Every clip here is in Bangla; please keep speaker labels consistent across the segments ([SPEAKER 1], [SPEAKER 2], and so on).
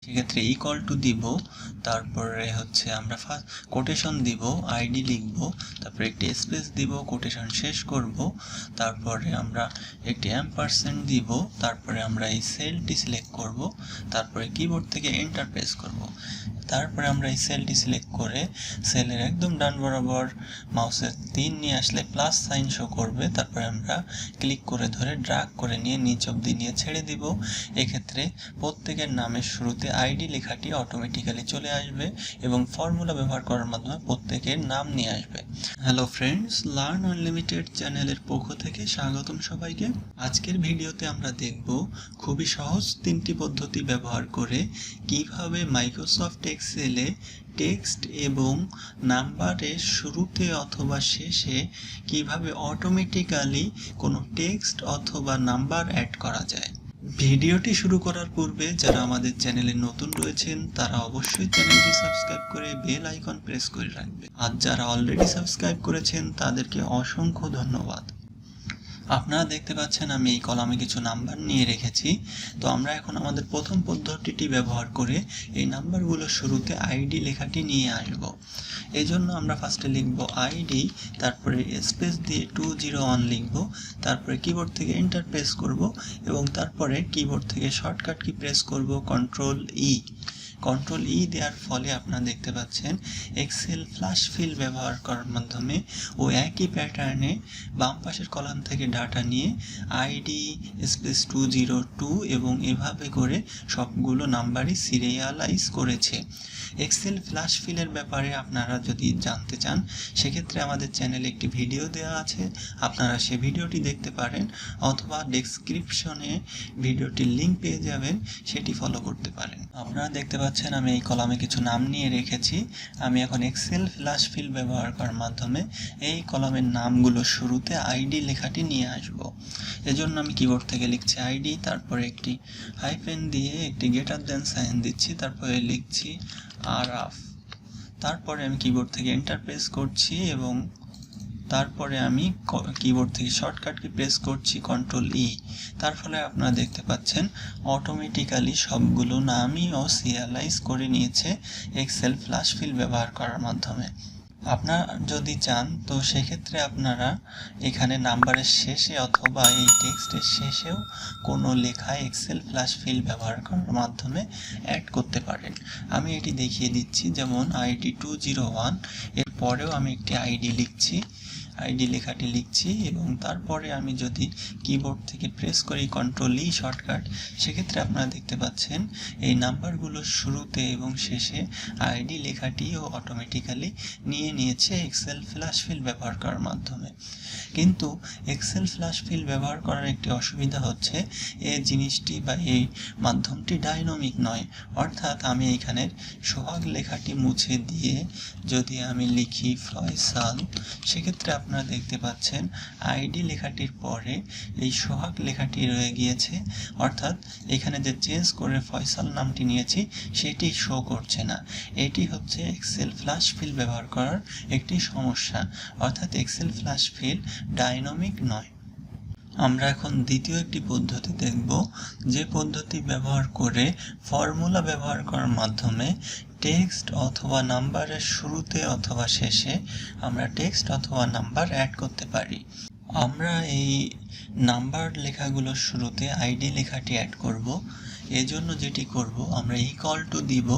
[SPEAKER 1] সেক্ষেত্রে ইকুয়াল টু দিব, তারপরে হচ্ছে আমরা ফার্স্ট কোটেশন দিব, আইডি লিখব, তারপরে একটি স্পেস দিব, কোটেশন শেষ করব, তারপরে আমরা একটি অ্যাম্পারসেন্ট দিব, তারপরে আমরা এই সেলটি সিলেক্ট করব, তারপরে কিবোর্ড থেকে এন্টার প্রেস করব। তারপরে আমরা এই সেলটি সিলেক্ট করে সেলের একদম ডান বরাবর মাউসের 3 নিয়ে আসলে প্লাস সাইন শো করবে। তারপরে আমরা ক্লিক করে ধরে ড্র্যাগ করে নিয়ে নিচ অবধি নিয়ে ছেড়ে দিব। এক্ষেত্রে প্রত্যেকের নামের শুরুতে আইডি লেখাটি অটোমেটিক্যালি চলে আসবে এবং ফর্মুলা ব্যবহার করার মাধ্যমে প্রত্যেকের নাম নিয়ে আসবে। হ্যালো ফ্রেন্ডস, লার্ন আনলিমিটেড চ্যানেলের পক্ষ থেকে স্বাগতম সবাইকে। আজকের ভিডিওতে আমরা দেখব খুবই সহজ 3টি পদ্ধতি ব্যবহার করে কিভাবে মাইক্রোসফট এক্সেলে টেক্সট এবং নাম্বারের শুরুতে অথবা শেষে কিভাবে অটোমেটিক্যালি কোনো টেক্সট অথবা নাম্বার অ্যাড করা যায়। ভিডিওটি শুরু করার পূর্বে যারা আমাদের চ্যানেলে নতুন রয়েছেন তারা অবশ্যই চ্যানেলটি সাবস্ক্রাইব করে বেল আইকন প্রেস করে রাখবেন, আর যারা অলরেডি সাবস্ক্রাইব করেছেন তাদেরকে অসংখ্য ধন্যবাদ। আপনারা দেখতে পাচ্ছেন আমি এই কলামে কিছু নাম্বার নিয়ে রেখেছি। তো আমরা এখন আমাদের প্রথম পদ্ধতিটি ব্যবহার করে এই নাম্বারগুলোর শুরুতে আইডি লেখাটি নিয়ে আসব। এই জন্য আমরা ফার্স্টে লিখব আইডি, তারপরে স্পেস দিয়ে 201 লিখব, তারপরে কিবোর্ড থেকে এন্টার প্রেস করব এবং তারপরে কিবোর্ড থেকে শর্টকাট কি প্রেস করব কন্ট্রোল ই দেওয়ার ফলে আপনারা দেখতে পাচ্ছেন এক্সেল ফ্ল্যাশ ফিল ব্যবহার করার মাধ্যমে ও একই প্যাটার্নে বাম পাশের কলাম থেকে ডাটা নিয়ে আইডি স্পেস 202 এবং এভাবে করে সবগুলো নাম্বারই সিরিয়ালাইজ করেছে। এক্সেল ফ্ল্যাশ ফিলের ব্যাপারে আপনারা যদি জানতে চান সেক্ষেত্রে আমাদের চ্যানেলে একটি ভিডিও দেওয়া আছে, আপনারা সে ভিডিওটি দেখতে পারেন অথবা ডেসক্রিপশনে ভিডিওটির লিঙ্ক পেয়ে যাবেন, সেটি ফলো করতে পারেন। আপনারা দেখতে পাচ্ছেন আমি এই কলামে কিছু নাম নিয়ে রেখেছি। আমি এখন এক্সেল ফ্ল্যাশ ফিল ব্যবহার করার মাধ্যমে এই কলামের নামগুলো শুরুতে আইডি লেখাটি নিয়ে আসব। এজন্য আমি কিবোর্ড থেকে লিখছি আইডি, তারপরে একটি হাইফেন দিয়ে একটি গ্রেটার দেন সাইন দিচ্ছি, তারপরে লিখছি আরাফ, তারপরে আমি কিবোর্ড থেকে এন্টার প্রেস করছি এবং তারপরে আমি কিবোর্ড থেকে শর্টকাট কি প্রেস করছি কন্ট্রোল ই। তার ফলে আপনারা দেখতে পাচ্ছেন অটোমেটিক্যালি সবগুলো নামই ও সিরিয়ালাইজ করে নিয়েছে এক্সেল ফ্ল্যাশ ফিল ব্যবহার করার মাধ্যমে। আপনারা যদি চান তো সেক্ষেত্রে আপনারা এখানে নাম্বারের শেষে অথবা এই টেক্সটের শেষেও কোনো লেখা এক্সেল ফ্ল্যাশ ফিল ব্যবহার করার মাধ্যমে অ্যাড করতে পারেন। আমি এটি দেখিয়ে দিচ্ছি, যেমন আইডি 201 এর পরেও আমি একটি আইডি লিখছি, আইডি লেখাটি লিখছি এবং তারপরে আমি যদি কিবোর্ড থেকে প্রেস করি কন্ট্রোল ই শর্টকাট, সেক্ষেত্রে আপনারা দেখতে পাচ্ছেন এই নাম্বারগুলোর শুরুতে এবং শেষে আইডি লেখাটিও অটোমেটিক্যালি নিয়ে নিয়েছে এক্সেল ফ্ল্যাশ ফিল ব্যবহার করার মাধ্যমে। কিন্তু এক্সেল ফ্ল্যাশ ফিল ব্যবহার করার একটি অসুবিধা হচ্ছে এই জিনিসটি বা এই মাধ্যমটি ডাইনামিক নয়, অর্থাৎ আমি এইখানের সোহাগ লেখাটি মুছে দিয়ে যদি আমি লিখি ফয়সাল, সেক্ষেত্রে আপনারা দেখতে পাচ্ছেন আইডি লেখাটির পরে এই সোহাগ লেখাটি রয়ে গিয়েছে, অর্থাৎ এখানে যে চেঞ্জ করে ফয়সাল নামটি নিয়েছি সেটি শো করছে না। এটি হচ্ছে এক্সেল ফ্ল্যাশ ফিল ব্যবহার করার একটি সমস্যা, অর্থাৎ এক্সেল ফ্ল্যাশ ফিল ডাইনামিক নয়। আমরা এখন দ্বিতীয় একটি পদ্ধতি দেখব, যে পদ্ধতি ব্যবহার করে ফর্মুলা ব্যবহার করার মাধ্যমে টেক্সট অথবা নাম্বারের শুরুতে অথবা শেষে আমরা টেক্সট অথবা নাম্বার অ্যাড করতে পারি। আমরা এই নাম্বার লেখাগুলোর শুরুতে আইডি লেখাটি অ্যাড করব। এজন্য যেটি করব, আমরা ইকুয়াল টু দিব,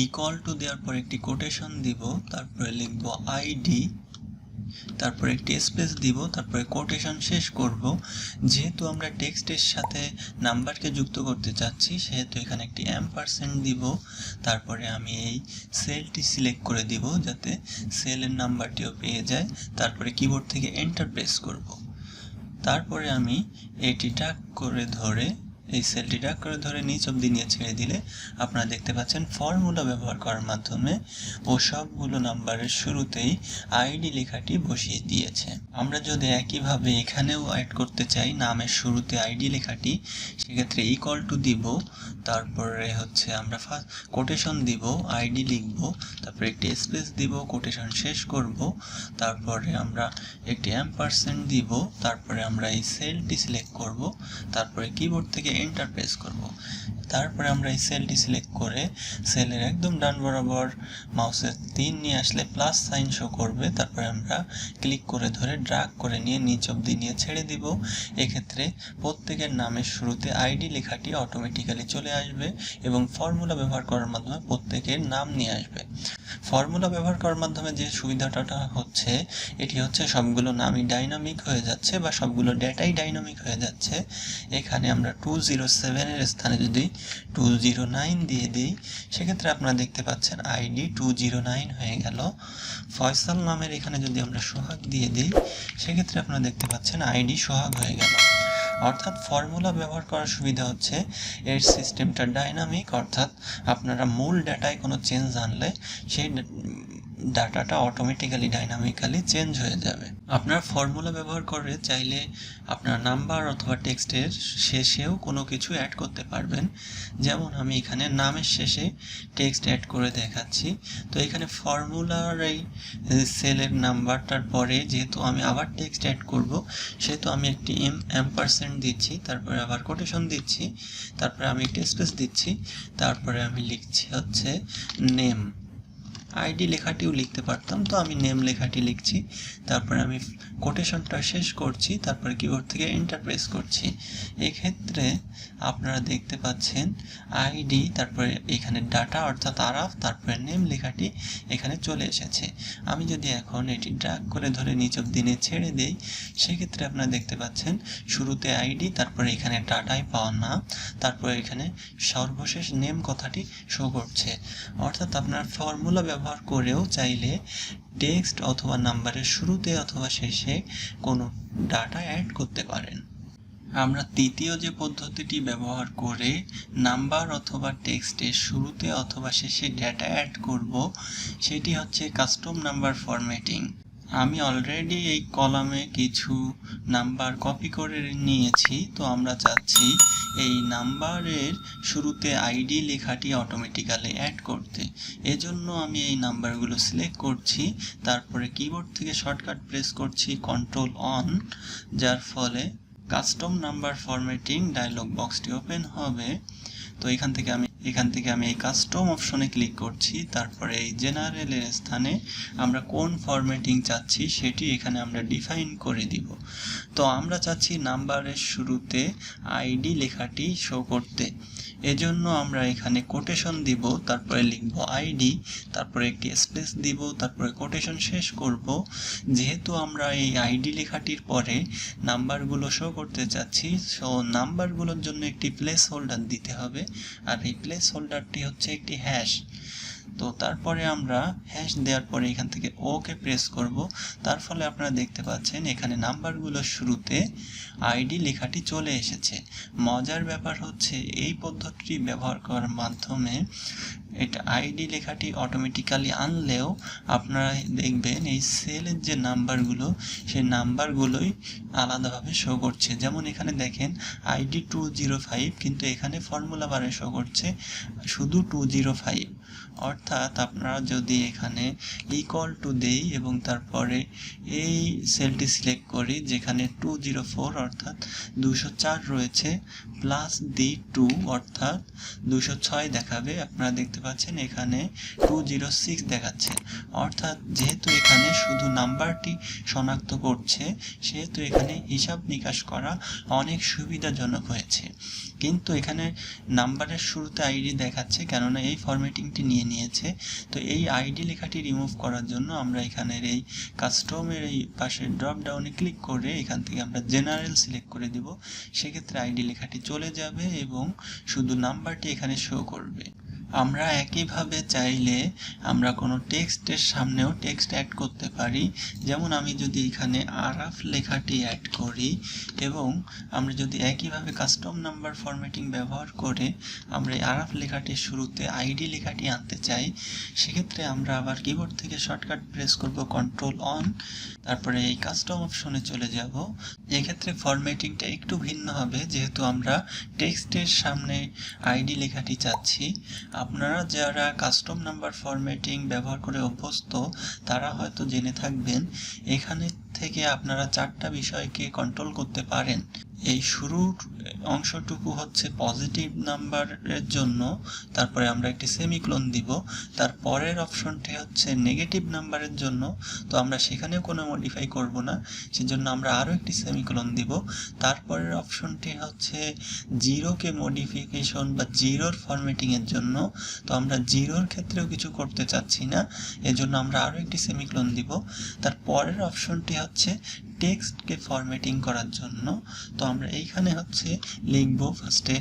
[SPEAKER 1] ইকুয়াল টু দেওয়ার পর একটি কোটেশন দিব, তারপরে লিখব আইডি, তারপরে একটি স্পেস দিব, তারপরে কোটেশন শেষ করব। যেহেতু আমরা টেক্সটের সাথে নাম্বারকে যুক্ত করতে চাচ্ছি সেহেতু এখানে একটি অ্যাম্পারসেন্ট দিব, তারপরে আমি এই সেলটি সিলেক্ট করে দিব যাতে সেলের নাম্বারটিও পেয়ে যায়, তারপরে কিবোর্ড থেকে এন্টার প্রেস করব। তারপরে আমি এটি টাক করে ধরে এই সেলটি ডাক করে ধরে নিচ অবধি নিয়ে ছেড়ে দিলে আপনারা দেখতে পাচ্ছেন ফর্মুলা ব্যবহার করার মাধ্যমে ও সবগুলো নাম্বারের শুরুতেই আইডি লেখাটি বসিয়ে দিয়েছে। আমরা যদি একইভাবে এখানেও অ্যাড করতে চাই নামের শুরুতে আইডি লেখাটি, সেক্ষেত্রে ইকুয়াল টু দিব, তারপরে হচ্ছে আমরা ফার্স্ট কোটেশন দিব, আইডি লিখব, তারপরে একটি স্পেস দিব, কোটেশন শেষ করব, তারপরে আমরা একটি অ্যাম্পারসেন্ট দিব, তারপরে আমরা এই সেলটি সিলেক্ট করব, তারপরে কিবোর্ড থেকে এন্টার প্রেস করব। তারপরে আমরা এই সেলটি সিলেক্ট করে সেলের একদম ডান বরাবর মাউসের 3 নিয়ে আসলে প্লাস সাইন শো করবে। তারপরে আমরা ক্লিক করে ধরে ড্র্যাগ করে নিয়ে নিচ অবধি নিয়ে ছেড়ে দিব। এক্ষেত্রে প্রত্যেকের নামের শুরুতে আইডি লেখাটি অটোমেটিক্যালি চলে আসবে এবং ফর্মুলা ব্যবহার করার মাধ্যমে প্রত্যেকের নাম নিয়ে আসবে। ফর্মুলা ব্যবহার করার মাধ্যমে যে সুবিধাটা হচ্ছে এটি হচ্ছে সবগুলো নামই ডাইনামিক হয়ে যাচ্ছে বা সবগুলো ডেটাই ডাইনামিক হয়ে যাচ্ছে। এখানে আমরা 207 এর স্থানে যদি 209 দিয়ে দিই সেক্ষেত্রে আপনারা দেখতে পাচ্ছেন আইডি 209 হয়ে গেল। ফয়সাল নামের এখানে যদি আমরা সোহাগ দিয়ে দিই সেক্ষেত্রে আপনারা দেখতে পাচ্ছেন আইডি সোহাগ হয়ে গেল। অর্থাৎ ফর্মুলা ব্যবহার করার সুবিধা হচ্ছে এর সিস্টেমটা ডাইনামিক, অর্থাৎ আপনারা মূল ডাটায় কোনো চেঞ্জ আনলে সেই ডাটাটা অটোমেটিক্যালি ডাইনামিক্যালি চেঞ্জ হয়ে যাবে। আপনার ফর্মুলা ব্যবহার করে চাইলে আপনার নাম্বার অথবা টেক্সটের শেষেও কোনো কিছু অ্যাড করতে পারবেন। যেমন আমি এখানে নামের শেষে টেক্সট অ্যাড করে দেখাচ্ছি। তো এখানে ফর্মুলার এই সেলের নাম্বারটার পরে যেহেতু আমি আবার টেক্সট অ্যাড করব সেহেতু আমি একটি এম্পারসেন্ট দিচ্ছি, তারপরে আবার কোটেশন দিচ্ছি, তারপরে আমি একটি স্পেস দিচ্ছি, তারপরে আমি লিখছি হচ্ছে নেম। আইডি লেখাটিও লিখতে পারতাম, তো আমি নেম লেখাটি লিখছি, তারপরে আমি কোটেশনটা শেষ করছি, তারপরে কিবোর্ড থেকে এন্টার প্রেস করছি। এক্ষেত্রে আপনারা দেখতে পাচ্ছেন আইডি, তারপরে এখানে ডাটা অর্থাৎ আরাফ, তারপরে নেম লেখাটি এখানে চলে এসেছে। আমি যদি এখন এটি ড্র্যাগ করে ধরে নিচ অবধি নিয়ে ছেড়ে দেই সেক্ষেত্রে আপনারা দেখতে পাচ্ছেন শুরুতে আইডি, তারপরে এখানে ডাটাই পাওয়া না, তারপরে এখানে সর্বশেষ নেম কথাটি শো করছে। অর্থাৎ আপনার ফর্মুলা ব্যবহার করেও চাইলে টেক্সট অথবা নাম্বারের শুরুতে অথবা শেষে কোনো ডাটা অ্যাড করতে পারেন। আমরা তৃতীয় যে পদ্ধতিটি ব্যবহার করে নাম্বার অথবা টেক্সটের শুরুতে অথবা শেষে ডেটা অ্যাড করব সেটি হচ্ছে কাস্টম নাম্বার ফরম্যাটিং। আমি অলরেডি এই কলামে কিছু নাম্বার কপি করে নিয়েছি, তো আমরা চাচ্ছি এই নাম্বারের শুরুতে আইডি লেখাটি অটোমেটিক্যালি অ্যাড করতে। এজন্য আমি এই নাম্বারগুলো সিলেক্ট করছি, তারপরে কিবোর্ড থেকে শর্টকাট প্রেস করছি কন্ট্রোল অন, যার ফলে কাস্টম নাম্বার ফরম্যাটিং ডায়লগ বক্সটি ওপেন হবে। তো এখান থেকে আমি এই কাস্টম অপশনে ক্লিক করছি, তারপরে এই জেনারেলের স্থানে আমরা কোন ফরম্যাটিং চাচ্ছি সেটি এখানে আমরা ডিফাইন করে দিব। তো আমরা চাচ্ছি নাম্বারের শুরুতে আইডি লেখাটি শো করতে। এজন্য আমরা এখানে কোটেশন দিব, তারপরে লিখব আইডি, তারপরে একটি স্পেস দিব, তারপরে কোটেশন শেষ করব। যেহেতু আমরা এই আইডি লেখাটির পরে নাম্বারগুলো শো করতে চাচ্ছি, সো নাম্বারগুলোর জন্য একটি প্লেস হোল্ডার দিতে হবে, আর এই প্লেস হোল্ডারটি হচ্ছে একটি হ্যাশ। তো তারপরে আমরা হ্যাশ দেওয়ার পরে এখান থেকে ওকে প্রেস করব। তার ফলে আপনারা দেখতে পাচ্ছেন এখানে নাম্বারগুলোর শুরুতে আইডি লেখাটি চলে এসেছে। মজার ব্যাপার হচ্ছে এই পদ্ধতিটি ব্যবহার করার মাধ্যমে এটা আইডি লেখাটি অটোমেটিক্যালি আনলেও আপনারা দেখবেন এই সেলের যে নাম্বারগুলো সেই নাম্বারগুলোই আলাদাভাবে শো করছে। যেমন এখানে দেখেন আইডি 205, কিন্তু এখানে ফর্মুলা বারে শো করছে শুধু 205। অর্থাৎ আপনারা যদি এখানে ইকুয়াল টু দেই এবং তারপরে এই সেলটি সিলেক্ট করি যেখানে 204 অর্থাৎ 204 রয়েছে, প্লাস দি 2 অর্থাৎ 206 দেখাবে। আপনারা দেখতে পাচ্ছেন এখানে 206 দেখাচ্ছে। অর্থাৎ যেহেতু এখানে শুধু নাম্বারটি শনাক্ত করছে সেহেতু এখানে হিসাব নিকাশ করা অনেক সুবিধাজনক হয়েছে। কিন্তু এখানে নাম্বারের শুরুতে আইডি দেখাচ্ছে কেননা এই ফরম্যাটিংটি নিয়ে নিয়েছে। তো এই আইডি লেখাটি রিমুভ করার জন্য আমরা এখানের এই কাস্টমের এই পাশে ড্রপ ডাউনে ক্লিক করে এখান থেকে আমরা জেনারেল সিলেক্ট করে দিব। সেক্ষেত্রে আইডি লেখাটি চলে যাবে এবং শুধু নাম্বারটি এখানে শো করবে। আমরা একইভাবে চাইলে আমরা কোনো টেক্সটের সামনেও টেক্সট অ্যাড করতে পারি। যেমন আমি যদি এখানে আরাফ লেখাটি অ্যাড করি এবং আমরা যদি একইভাবে কাস্টম নাম্বার ফরম্যাটিং ব্যবহার করে আমরা এই আরাফ লেখাটির শুরুতে আইডি লেখাটি আনতে চাই, সেক্ষেত্রে আমরা আবার কিবোর্ড থেকে শর্টকাট প্রেস করব কন্ট্রোল অন, তারপরে এই কাস্টম অপশনে চলে যাব। এক্ষেত্রে ফরম্যাটিংটা একটু ভিন্ন হবে যেহেতু আমরা টেক্সটের সামনে আইডি লেখাটি চাচ্ছি। আপনারা যারা কাস্টম নাম্বার ফরম্যাটিং ব্যবহার করে অভ্যস্ত তারা হয়তো জেনে থাকবেন এখানে থেকে আপনারা 4টা বিষয়কে কন্ট্রোল করতে পারেন। এই শুরুর অংশটুকু হচ্ছে পজিটিভ নাম্বারের জন্য, তারপরে আমরা একটি সেমিকোলন দিব। তার পরের অপশনটি হচ্ছে নেগেটিভ নাম্বারের জন্য, তো আমরা সেখানেও কোনো মডিফাই করব না, সেজন্য আমরা আরও একটি সেমিকোলন দিব। তারপরের অপশনটি হচ্ছে জিরোকে মডিফিকেশন বা জিরোর ফরম্যাটিংয়ের জন্য, তো আমরা জিরোর ক্ষেত্রেও কিছু করতে চাচ্ছি না, এজন্য আমরা আরও একটি সেমিকোলন দিব। তার পরের অপশনটি হচ্ছে টেক্সটকে ফরম্যাটিং করার জন্য, তো আমরা এইখানে হচ্ছে লিখব, ফার্স্টে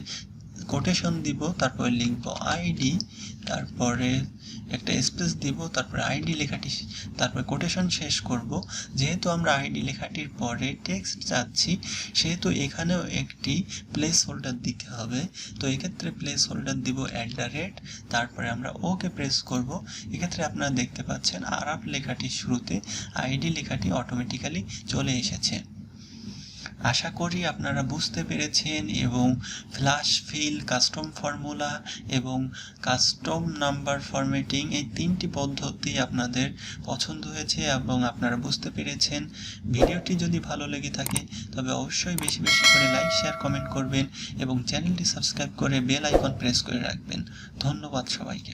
[SPEAKER 1] কোটেশন দিব, তারপরে লিখব আইডি, তারপরে একটা স্পেস দিব, তারপরে আইডি লেখাটি, তারপরে কোটেশন শেষ করব। যেহেতু আমরা আইডি লেখাটির পরে টেক্সট চাচ্ছি, সেহেতু এখানেও একটি প্লেস হোল্ডার দিতে হবে। তো এক্ষেত্রে প্লেস হোল্ডার দিব @, তারপরে আমরা ওকে প্রেস করব। এক্ষেত্রে আপনারা দেখতে পাচ্ছেন আরাব লেখাটির শুরুতে আইডি লেখাটি অটোমেটিক্যালি চলে এসেছে। আশা করি আপনারা বুঝতে পেরেছেন এবং ফ্ল্যাশ ফিল, কাস্টম ফর্মুলা এবং কাস্টম নাম্বার ফরম্যাটিং এই তিনটি পদ্ধতি আপনাদের পছন্দ হয়েছে এবং আপনারা বুঝতে পেরেছেন। ভিডিওটি যদি ভালো লেগে থাকে তবে অবশ্যই বেশি বেশি করে লাইক, শেয়ার, কমেন্ট করবেন এবং চ্যানেলটি সাবস্ক্রাইব করে বেল আইকন প্রেস করে রাখবেন। ধন্যবাদ সবাইকে।